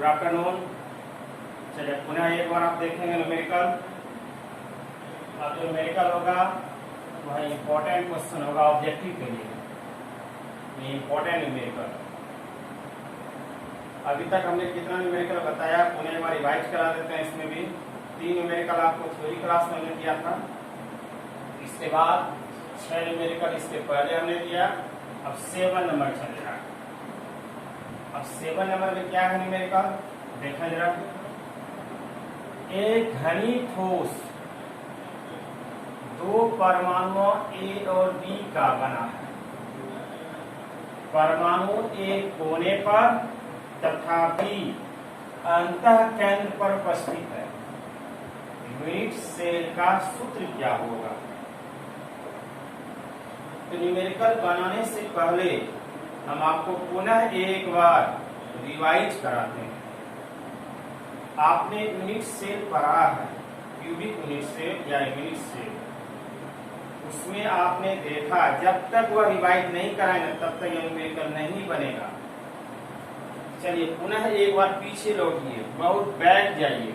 Good afternoon. चलिए पुनः एक बार आप देखेंगे न्यूमेरिकल। अब जो न्यूमेरिकल होगा वह इम्पोर्टेंट क्वेश्चन होगा ऑब्जेक्टिव के लिए, ये इम्पोर्टेंट न्यूमेरिकल। अभी तक हमने कितना न्यूमेरिकल बताया, पुनः एक बार रिवाइज करा देते हैं। इसमें भी 3 न्यूमेरिकल आपको थ्योरी क्लास में हमने दिया था, इसके बाद 6 न्यूमेरिकल इसके पहले हमने दिया। अब 7 नंबर चलेगा। अब 7 नंबर में क्या है न्यूमेरिकल, देखा जरा। एक घनी ठोस 2 परमाणुओं ए और बी का बना है। परमाणु एक कोने पर तथा बी अंतः केंद्र पर उपस्थित है। यूनिट सेल का सूत्र क्या होगा। तो न्यूमेरिकल बनाने से पहले हम आपको पुनः एक बार रिवाइज कराते हैं। आपने यूनिट सेल पढ़ा है, क्यूबिक यूनिट सेल या यूनिट सेल। उसमें आपने देखा जब तक वह रिवाइज नहीं कराएंगे तब तक यह न्यूमेरिकल नहीं बनेगा। चलिए पुनः एक बार पीछे लौटिए, बहुत बैक जाइए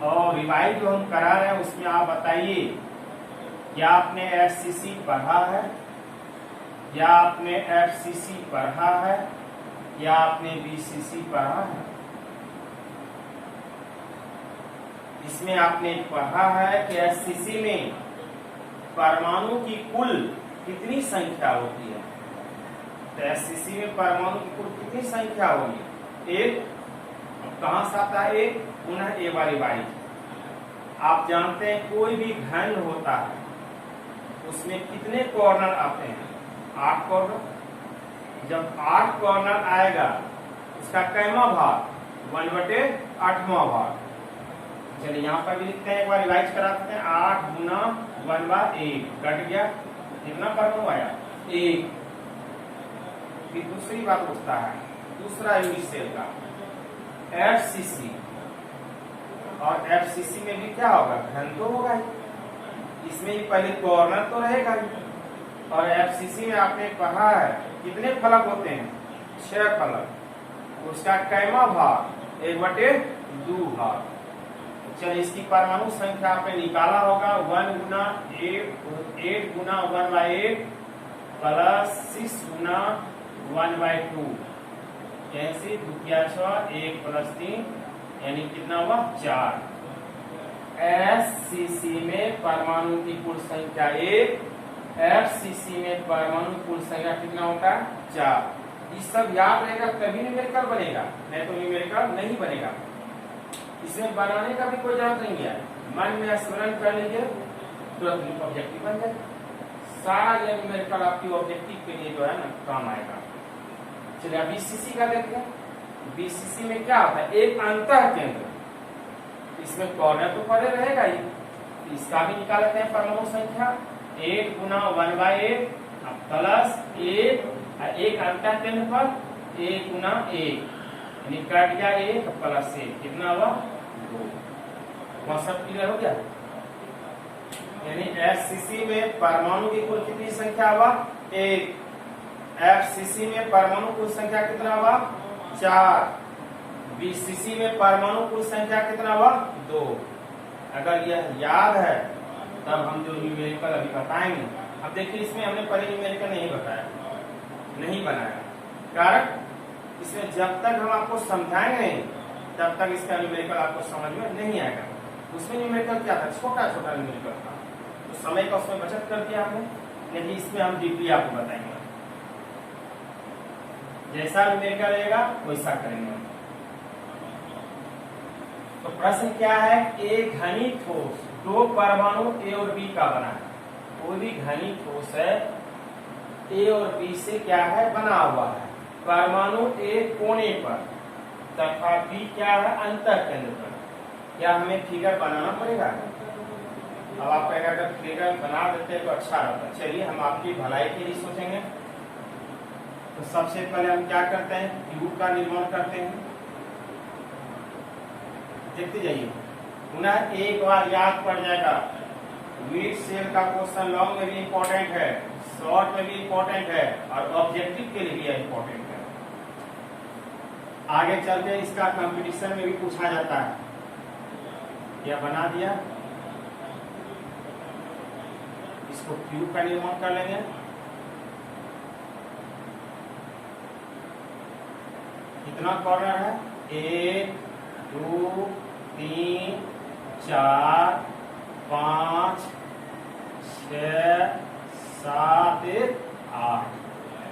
और रिवाइज जो हम करा रहे हैं उसमें आप बताइए क्या आपने एफसीसी पढ़ा है, या आपने एफसीसी पढ़ा है, या आपने बीसीसी पढ़ा है। इसमें आपने पढ़ा है कि एफसीसी में परमाणु की कुल कितनी संख्या होती है। तो एफसीसी में परमाणु की कुल कितनी संख्या होगी, 1। अब कहां से आता है 1, पुनः एक बार रिवाइज। आप जानते हैं कोई भी घन होता है उसमें कितने कॉर्नर आते हैं, 8 कॉर्नर। जब 8 कॉर्नर आएगा उसका कैमा भाग, 1/8वां भाग। चलिए यहाँ पर भी लिखते हैं, एक बार रिवाइज कराते हैं। 8 गुना 1/8 कट गया, कितना परमाणु आया, 1। फिर दूसरी बात उठता है, दूसरा यूनिट सेल का एफसीसी। और एफसीसी में भी क्या होगा, घन तो होगा ही, इसमें भी पहले कॉर्नर तो रहेगा ही। और एफसीसी में आपने पढ़ा है कितने फलक होते हैं, 6 फलक। उसका कैमा भाग 1/2 भाग। चलिए इसकी परमाणु संख्या आपने निकाला होगा, 1 गुना 8 गुना 1/8 प्लस 6 गुना 1/2। कैसे 2 क्या 6, 1 प्लस 3 यानी कितना हुआ, 4। एससीसी में परमाणु की कुल संख्या 1, एफसीसी में परमाणु कुल संख्या कितना होता है, 4। ये सब याद रहेगा तभी न्यूमेरिकल बनेगा, नहीं तो न्यूमेरिकल नहीं बनेगा। इसमें बनाने का भी कोई जरूरत नहीं है, मन में स्मरण कर लीजिए तुरंत ऑब्जेक्टिव बन जाए। सारा यह न्यूमेरिकल आपकी ऑब्जेक्टिव के लिए जो है ना काम आएगा। चलिए अब बीसीसी का देखते हैं। बीसीसी में क्या होता है, एक अंतः केंद्र। इसमें कॉर्नर तो पड़े रहेगा ही, इसका भी निकाल लेते हैं परमाणु संख्या। 8 गुना 1/8 प्लस 1 अंतः केंद्र पर 1 गुना 1 यानी कट गया 1 प्लस 1 कितना हुआ, 2। वह सब क्लियर हो गया। यानी एफसीसी में परमाणु की कुल कितनी संख्या हुआ, 1। एफसीसी में परमाणु कुल संख्या कितना हुआ, 4। बीसीसी में परमाणु कुल संख्या कितना हुआ, 2। अगर यह याद है तब हम जो न्यूमेरिकल अभी बताएंगे। अब देखिए इसमें हमने पहले न्यूमेरिकल नहीं बताया, नहीं बनाया, कारण इसमें जब तक हम आपको समझाएंगे नहीं तब तक इसका न्यूमेरिकल आपको समझ में नहीं आएगा। उसमें न्यूमेरिकल क्या था, छोटा छोटा न्यूमेरिकल था, तो समय का उसमें बचत कर दिया हमने। लेकिन इसमें हम डीपली आपको बताएंगे, जैसा न्यूमेरिकल रहेगा वैसा करेंगे। तो प्रश्न क्या है, एक घनी ठोस 2 परमाणु ए और बी का बना है। कोई भी घनी ठोस है ए और बी से क्या है, बना हुआ है। परमाणु ए कोने पर तथा बी क्या है, अंतः केंद्र पर। क्या हमें फिगर बनाना पड़ेगा। अब आप अगर फिगर बना देते तो अच्छा रहता। चलिए हम आपकी भलाई के लिए सोचेंगे। तो सबसे पहले हम क्या करते हैं, क्यूब का निर्माण करते हैं। देखते जाइए, पुनः एक बार याद पड़ जाएगा। यूनिट सेल का क्वेश्चन लॉन्ग में भी इंपॉर्टेंट है, शॉर्ट में भी इंपॉर्टेंट है और ऑब्जेक्टिव के लिए भी इंपॉर्टेंट है। आगे चल के इसका कंपटीशन में भी पूछा जाता है। यह बना दिया, इसको क्यूब का निर्माण कर लेंगे। कितना कॉर्नर है? 1 2 3 4 5 6 7 8।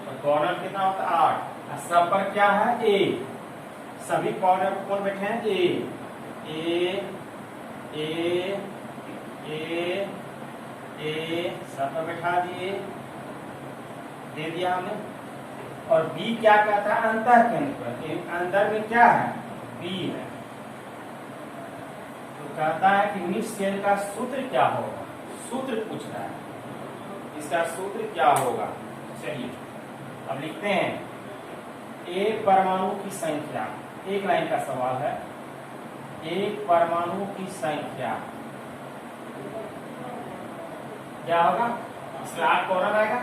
तो कॉर्नर कितना होता है? 8। सब पर क्या है? ए। सभी कॉर्नर पर कौन बैठे हैं? ए ए ए ए, सब पर बैठा दिए, दे दिया हमने। और बी क्या कहता है? अंतः केंद्र पर। अंदर में क्या है? बी है। तो कहता है कि यूनिट सेल का सूत्र क्या होगा? सूत्र पूछ रहा है, इसका सूत्र क्या होगा? चलिए अब लिखते हैं। एक परमाणु की संख्या, एक लाइन का सवाल है। एक परमाणु की संख्या क्या होगा? इसमें 8 कॉर्नर आएगा,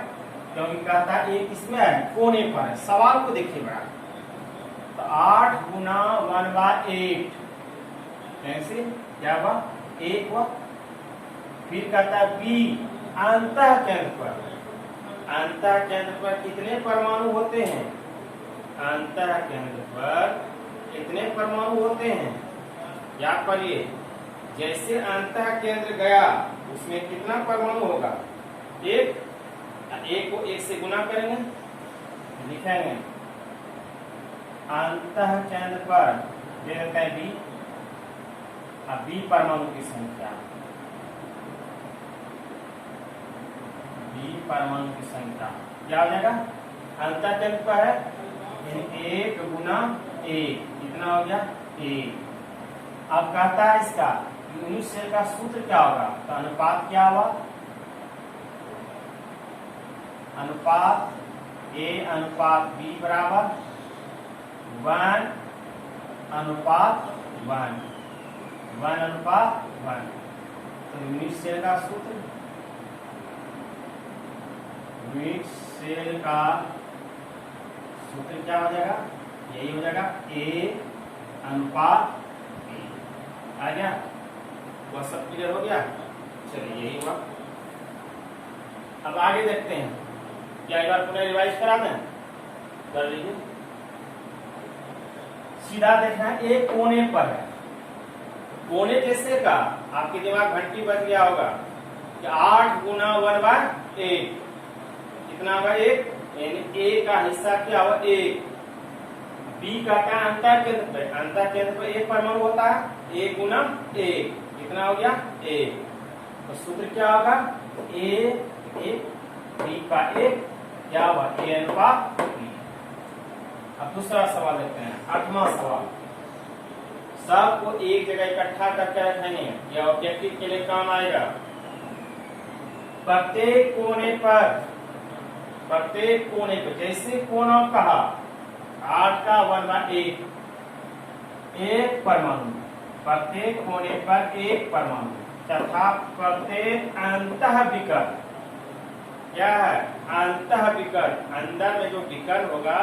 क्योंकि कहता है एक इसमें है, कोने पर है। सवाल को देखिए बड़ा, तो 8 गुना 1/8 ऐसे क्या हुआ? 1 हुआ। फिर कहता है बी अंतः केंद्र पर। अंतः केंद्र पर कितने परमाणु होते हैं? अंतः केंद्र पर कितने परमाणु होते हैं? याद करिए, जैसे अंतः केंद्र गया उसमें कितना परमाणु होगा? 1। 1 को 1 से गुना करेंगे, लिखेंगे अंतः केंद्र पर दे देते हैं बी। अब बी परमाणु की संख्या, बी परमाणु की संख्या क्या हो जाएगा? अंतः केंद्र पर है 1 गुना 1, कितना हो गया? 1। अब कहता है इसका यूनिट सेल का सूत्र क्या होगा? तो अनुपात क्या हुआ? अनुपात ए अनुपात बी बराबर 1 अनुपात 1, 1 अनुपात 1। तो यूनिट सेल का सूत्र, यूनिट सेल का सूत्र क्या हो जाएगा? यही हो जाएगा ए अनुपात बी। आ गया? वह सब क्लियर हो गया? चलिए यही हुआ। अब आगे देखते हैं। क्या एक बार पुनः रिवाइज करा दें? कर लीजिए। सीधा देखना है, एक कोने पर है। कोने कैसे का? आपके दिमाग घंटी बज गया होगा कि 8 गुना 1/8 कितना होगा? 1। यानी ए का हिस्सा क्या होगा? 1। बी का क्या? अंतः केंद्र पे। अंतः केंद्र पे एक परमाणु होता है, 1 गुना 1 कितना हो गया? 1। तो सूत्र क्या होगा? ए बी का 1 क्या हुआ? ए अनुपात बी। अब दूसरा सवाल देखते हैं, 8वां सवाल। सबको एक जगह इकट्ठा करके रखेंगे, यह ऑब्जेक्टिव के लिए काम आएगा। प्रत्येक कोने पर जैसे कोना कहा 8 का 1/8, एक परमाणु, प्रत्येक कोने पर एक परमाणु तथा प्रत्येक अंतः विकर्ण क्या है? अंतः विकर्ण, अंदर में जो विकर्ण होगा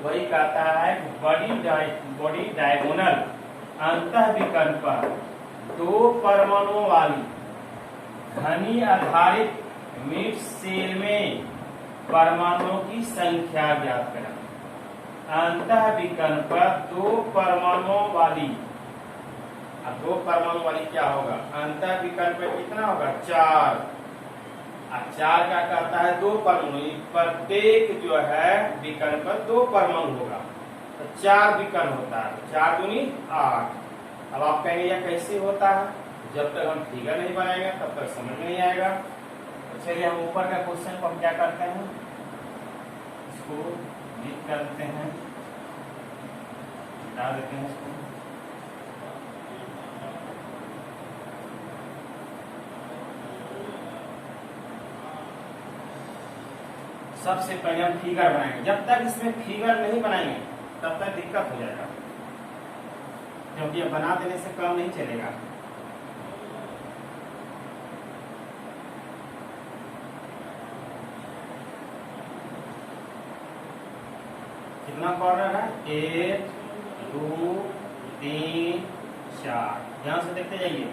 वही कहता है बड़ी डायगोनल अंतः विकर्ण पर 2 परमाणुओं वाली घनी आधारित मिड सेल में परमाणुओं की संख्या ज्ञात करें। अंतः विकर्ण पर 2 परमाणुओं वाली, अब 2 परमाणु वाली क्या होगा? अंतः विकर्ण पर कितना होगा? 4। अब 4 क्या कहता है? 2 परमाणु, प्रत्येक जो है विकर्ण पर 2 परमाणु होगा, तो 4 विकर्ण होता है। 4 दूनी 8। अब आप कहेंगे यह कैसे होता है? जब तक हम फिगर नहीं बनाएंगे तब तक समझ नहीं आएगा। तो चलिए हम ऊपर का क्वेश्चन को हम क्या करते हैं, इसको लिख करते हैं, हटा देते हैं इसको। सबसे पहले हम फिगर बनाएंगे। जब तक इसमें फिगर नहीं बनाएंगे तब तक दिक्कत हो जाएगा, क्योंकि ये बना देने से काम नहीं चलेगा। कितना कॉर्नर है? 1 2 3 4। ध्यान से देखते जाइए।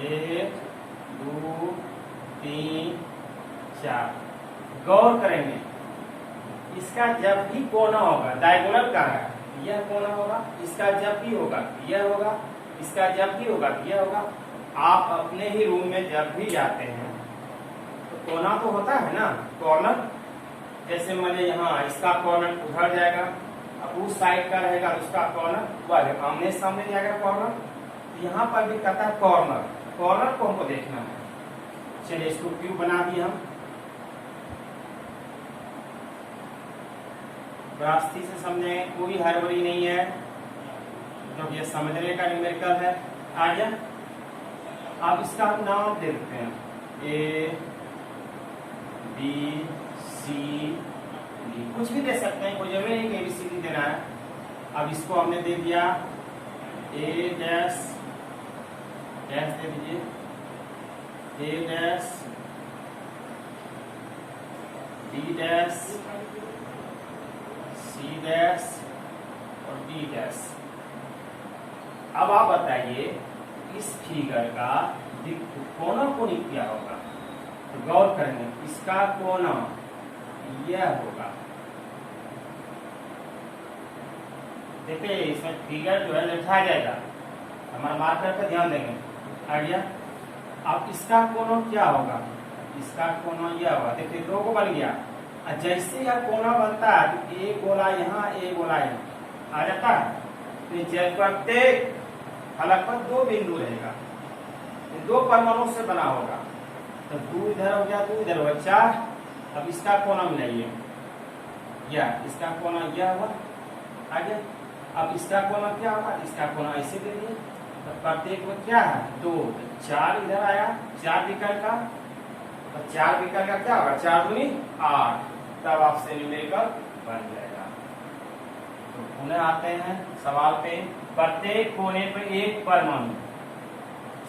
एक, दो, तीन, चार। गौर करेंगे, इसका जब भी कोना होगा, डायगोनल का है, यह कोना होगा, इसका जब भी होगा यह होगा, इसका जब भी होगा यह होगा। आप अपने ही रूम में जब भी जाते हैं तो कोना तो होता है ना, कॉर्नर। जैसे मैंने यहाँ इसका कॉर्नर उधर जाएगा, अब उस साइड का रहेगा उसका कॉर्नर वह आमने सामने जाएगा कॉर्नर। यहाँ पर भी कहता है कॉर्नर, कॉर्नर को हमको देखना है। चलिए इसको क्यूब बना दिए हम। रास्ते से समझेंगे, कोई हड़बड़ी नहीं है, क्योंकि ये समझने का न्यूमेरिकल है। आगे अब इसका हम नाम दे देते हैं, ए बी सी डी, कुछ भी दे सकते हैं, कोई जरूरी नहीं कि ABCD देना है। अब इसको हमने दे दिया ए डैश डैश दे दीजिए, A dash D dash C dash और डी डैश। अब आप बताइए इस फिगर का कोना कोनी क्या होगा? तो गौर करेंगे, इसका कोना यह होगा। देखिए इसमें फिगर जो है लिखा जाएगा, हमारा मार्कर पे ध्यान देंगे। आ गया। अब इसका कोना क्या होगा? इसका कोना यह होगा। देखिए दो को बन गया। जैसे यह कोना बनता है तो एक गोला यहाँ एक गोला यहाँ आ जाता है। तो प्रत्येक फलक पर दो बिंदु रहेगा, दो परमाणु से बना होगा। तो 2 इधर हो गया, 2 इधर हो गया, 4। अब इसका कोना मिलाइए, यह इसका कोना यह हुआ। आगे अब इसका कोना क्या होगा? इसका कोना ऐसे दे दिए, तो प्रत्येक में क्या है? 2। 4 इधर आया, 4 विकल्प का, तो 4 विकल्प का क्या होगा? 4 दूनी 8। तब आपसे न्यूमेरिकल बन जाएगा। तो पुनः आते हैं सवाल पे। प्रत्येक कोने पर एक परमाणु,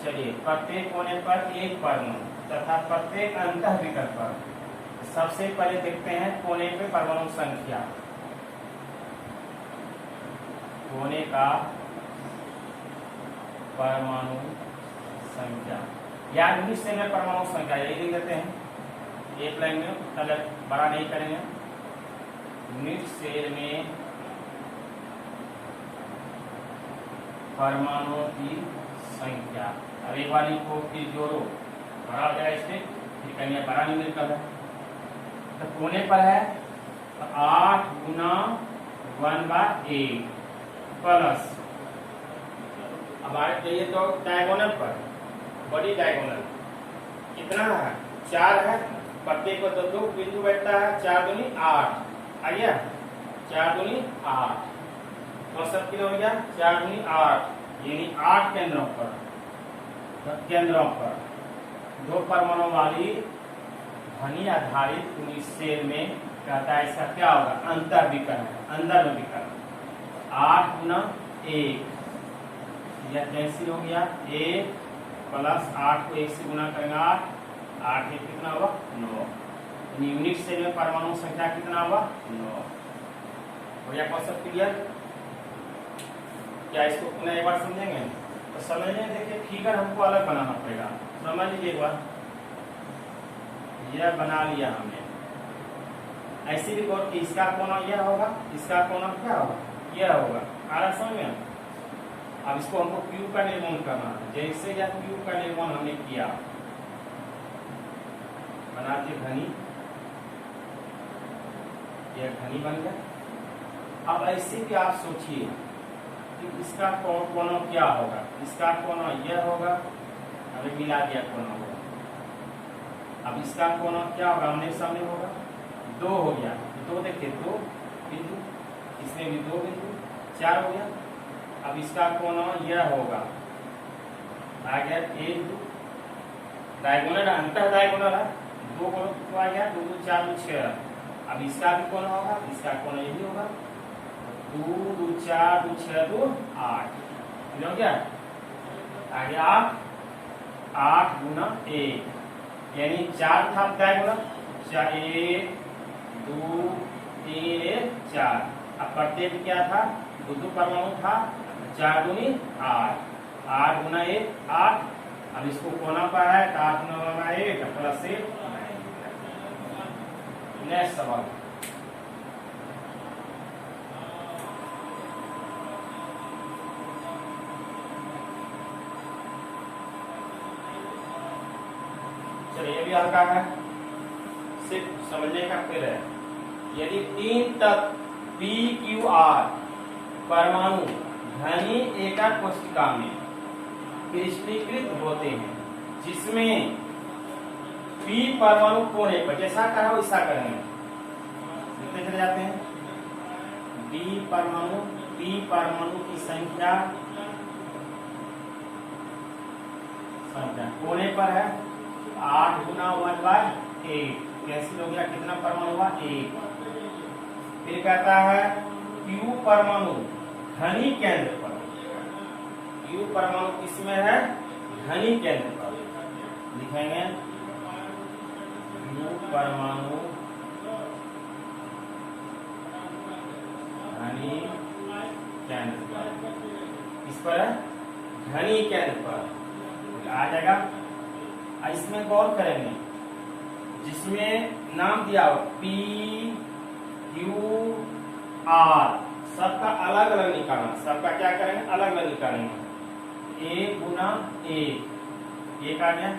चलिए प्रत्येक कोने पर एक परमाणु तथा प्रत्येक अंतः विकल्प पर। सबसे पहले देखते हैं कोने पे परमाणु संख्या। कोने का परमाणु संख्या या यूनिट सेल में परमाणु संख्या यही लिख देते हैं एक लाइन में, पहले बड़ा नहीं करेंगे। यूनिट सेल में परमाणुओं की संख्या। अब एक बार इनको फिर जोड़ो, बड़ा हो जाएगा इसमें, फिर कहेंगे बड़ा न्यूमेरिकल है। तो कोने पर है तो 8 गुना 1/8 प्लस, अब आगे चाहिए तो डायगोनल पर, बड़ी डायगोनल कितना है? 4 है, प्रत्येक को 2 बिंदु बैठता है, 4 दूनी 8। आ गया, 4 दूनी 8 तो सब किलो हो गया, 4 दूनी 8, यानी 8 केंद्रों पर, दो परमाणु वाली ध्वनि आधारित यूनिट सेल में कहता है इसका क्या होगा? अंतर विकर्ण है, अंदर में विकर्ण। 8 गुना 1, यह कैंसिल हो गया, 1 प्लस 8 को 1 से गुना करेंगे 8, 8 एक कितना होगा? 9। यूनिट सेल में परमाणु संख्या कितना होगा? 9। हो गया कॉन्सेप्ट क्लियर? क्या इसको पुनः एक बार समझेंगे? तो समझने देखिए फिगर हमको अलग बनाना पड़ेगा, समझ लीजिए एक बार। यह बना लिया हमने, ऐसी भी गौर कि इसका कोना यह होगा, इसका कोना क्या होगा? यह होगा। आ रहा समझ में? अब इसको हमको क्यूब का निर्माण करना है। जैसे यह क्यूब का निर्माण हमने किया, बना के घनी, यह घनी बन गया। अब ऐसे भी आप सोचिए कि इसका कोना क्या होगा? इसका कोना यह होगा, अभी मिला दिया कोना होगा। अब इसका कोना क्या होगा? आमने सामने होगा, 2 हो गया, 2 देखिए 2 बिंदु, इसमें भी 2 बिंदु, 4 हो गया। अब इसका कोना यह होगा, आ गया 1 2, डायगोनल अंतर डायगोनल है, 2 कोना तो आ गया, 2 2 4 2 6। अब इसका भी कोना होगा, इसका कोना यही होगा, 2 2 4 2 6 2 8 हो गया। आगे आप 8 गुना 1 यानी 4 था क्या गुना 1 2 3 1 4। अब प्रत्येक क्या था दो परमाणु था 4 दूनी 8 8 गुना 1 8। अब इसको कोना पर है तो 8 गुना 1 प्लस 1। नेक्स्ट सवाल चलिए ये भी हल्का है सिर्फ समझने का फिर है। यदि 3 तक पी क्यू आर परमाणु घनी एकक कोशिका में क्रिस्टलीकृत होते हैं जिसमें पी परमाणु कोने पर जैसा कहा वैसा करेंगे लिखते चले जाते हैं। पी परमाणु की संख्या कोने पर है 8 गुना 1/8 कैंसिल हो गया कितना परमाणु हुआ 1। फिर कहता है क्यू परमाणु घनी केंद्र पर क्यू परमाणु किसमें है घनी केंद्र पर लिखेंगे क्यू परमाणु घनी केंद्र पर किस पर है घनी केंद्र पर आ जाएगा। इसमें गौर करेंगे जिसमें नाम दिया हो पी क्यू आर सबका अलग अलग निकालना सबका क्या करेंगे अलग अलग निकालेंगे 1 गुना 1 एक आ गया।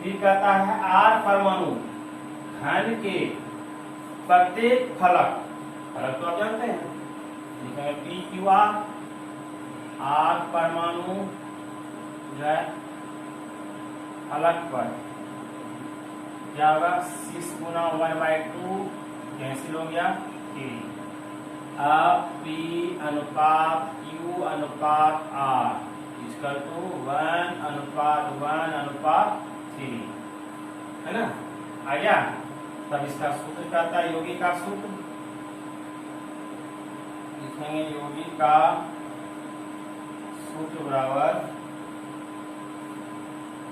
फिर कहता है आर परमाणु घन के प्रत्येक फलक तो आप जानते हैं लिखेंगे पी क्यू आर परमाणु जो है फलक पर क्या होगा 6 गुना 1/2 कैंसिल हो गया 3। अब P अनुपात Q अनुपात R इसका तो 1:1:3 है ना आ गया। तब इसका सूत्र कहता है योगी का सूत्र लिखेंगे योगी का सूत्र बराबर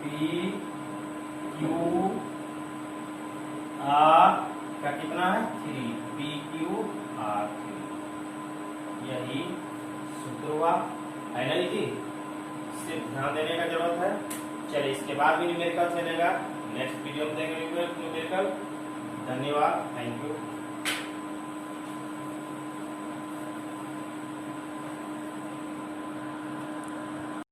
पी क्यू आर का कितना है 3 पी क्यू आर 3 यही सूत्र हुआ है ना जी। सिर्फ ध्यान देने का जरूरत है। चलिए इसके बाद भी न्यूमेरिकल चलेगा नेक्स्ट वीडियो में देखेंगे न्यूमेरिकल। धन्यवाद थैंक यू।